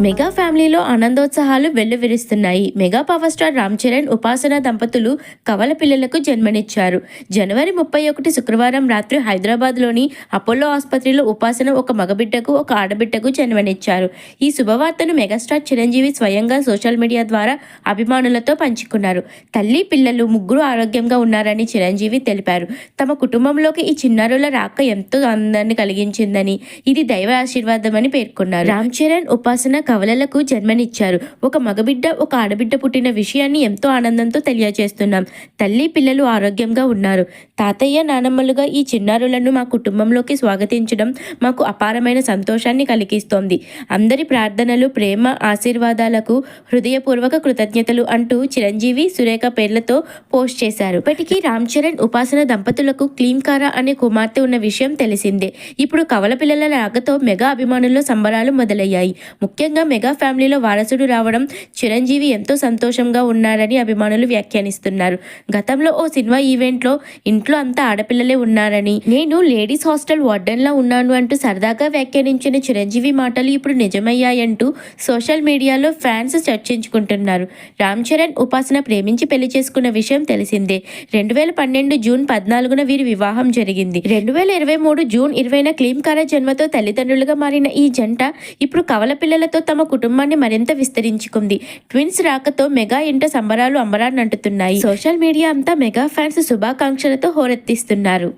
Mega ఫ్యామిలీలో ఆనందోత్సాహాలు వెల్లువిరుస్తున్నాయి. Mega power star Ram Charan, Upasana దంపతులు కవల పిల్లలకు జన్మనిచ్చారు. జనవరి 31 శుక్రవారం రాత్రి హైదరాబాద్లోని అపోలో ఆసుపత్రిలో ఉపాసన ఒక మగబిడ్డకు, ఒక ఆడబిడ్డకు జన్మనిచ్చారు. ఈ శుభవార్తను మెగాస్టార్ చిరంజీవి స్వయంగా సోషల్ మీడియా ద్వారా అభిమానులతో పంచుకున్నారు. తల్లి, పిల్లలు ముగ్గురు ఆరోగ్యంగా ఉన్నారని చిరంజీవి తెలిపారు. తమ కుటుంబంలోకి ఈ చిన్నారుల రాక ఎంతో ఆనందాన్ని కలిగించిందని, ఇది దైవ ఆశీర్వాదమని పేర్కొన్నారు. రామ్ చరణ్, ఉపాసన కవలలకు జన్మనిచ్చారు. ఒక మగబిడ్డ, ఒక ఆడబిడ్డ పుట్టిన విషయాన్ని ఎంతో ఆనందంతో తెలియజేస్తున్నాం. తల్లి, పిల్లలు ఆరోగ్యంగా ఉన్నారు. తాతయ్య, నానమ్మలుగా ఈ చిన్నారులను మా కుటుంబంలోకి స్వాగతించడం మాకు అపారమైన సంతోషాన్ని కలిగిస్తోంది. అందరి ప్రార్థనలు, ప్రేమ, ఆశీర్వాదాలకు హృదయపూర్వక కృతజ్ఞతలు అంటూ చిరంజీవి, సురేఖ పేర్లతో పోస్ట్ చేశారు. ఇప్పటికీ రామ్ చరణ్, ఉపాసన దంపతులకు క్లీంకారా అనే కుమార్తె ఉన్న విషయం తెలిసిందే. ఇప్పుడు కవల పిల్లల రాకతో మెగా అభిమానుల్లో సంబరాలు మొదలయ్యాయి. ముఖ్యంగా మెగా ఫ్యామిలీలో వారసుడు రావడం చిరంజీవి ఎంతో సంతోషంగా ఉన్నారని అభిమానులు వ్యాఖ్యానిస్తున్నారు. గతంలో ఓ సినిమా ఈవెంట్లో ఇంట్లో అంతా ఆడపిల్లలే ఉన్నారని, నేను లేడీస్ హాస్టల్ వార్డెన్లా ఉన్నాను అంటూ సరదాగా వ్యాఖ్యానించిన చిరంజీవి మాటలు ఇప్పుడు నిజమయ్యాయంటూ సోషల్ మీడియాలో ఫ్యాన్స్ చర్చించుకుంటున్నారు. రామ్ చరణ్, ఉపాసన ప్రేమించి పెళ్లి చేసుకున్న విషయం తెలిసిందే. 2012 జూన్ 14న వీరి వివాహం జరిగింది. 2023 జూన్ 20న క్లీంకారా జన్మతో తల్లిదండ్రులుగా మారిన ఈ జంట ఇప్పుడు కవల పిల్లలతో తమ కుటుంబాన్ని మరింత విస్తరించుకుంది. ట్విన్స్ రాకతో మెగా ఇంట సంబరాలు అంబరాన్నంటుతున్నాయి. సోషల్ మీడియా అంతా మెగా ఫ్యాన్స్ శుభాకాంక్షలతో హోరెత్తిస్తున్నారు.